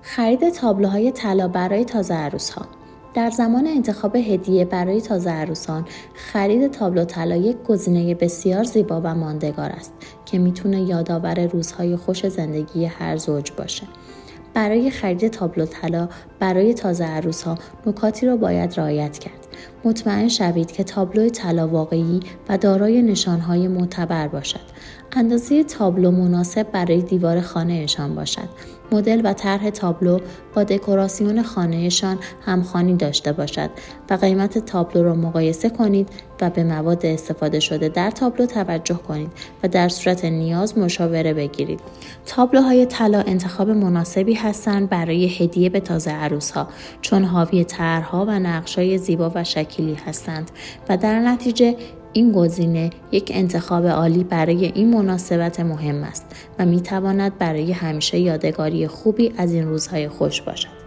خرید تابلوهای طلا برای تازه عروس‌ها. در زمان انتخاب هدیه برای تازه عروسان، خرید تابلو طلا یک گزینه بسیار زیبا و ماندگار است که میتونه یادآور روزهای خوش زندگی هر زوج باشه. برای خرید تابلو طلا برای تازه عروس‌ها نکاتی را باید رعایت کرد. مطمئن شوید که تابلو طلا واقعی و دارای نشانهای معتبر باشد. اندازه تابلو مناسب برای دیوار خانه‌شان باشد. مدل و طرح تابلو با دکوراسیون خانه‌شان همخوانی داشته باشد و قیمت تابلو را مقایسه کنید و به مواد استفاده شده در تابلو توجه کنید و در صورت نیاز مشاوره بگیرید. تابلوهای طلا انتخاب مناسبی هستند برای هدیه به تازه عروس‌ها چون حاوی طرح‌ها و نقش‌های زیبا و شکلی هستند و در نتیجه این گزینه یک انتخاب عالی برای این مناسبت مهم است و می‌تواند برای همیشه یادگاری خوبی از این روزهای خوش باشد.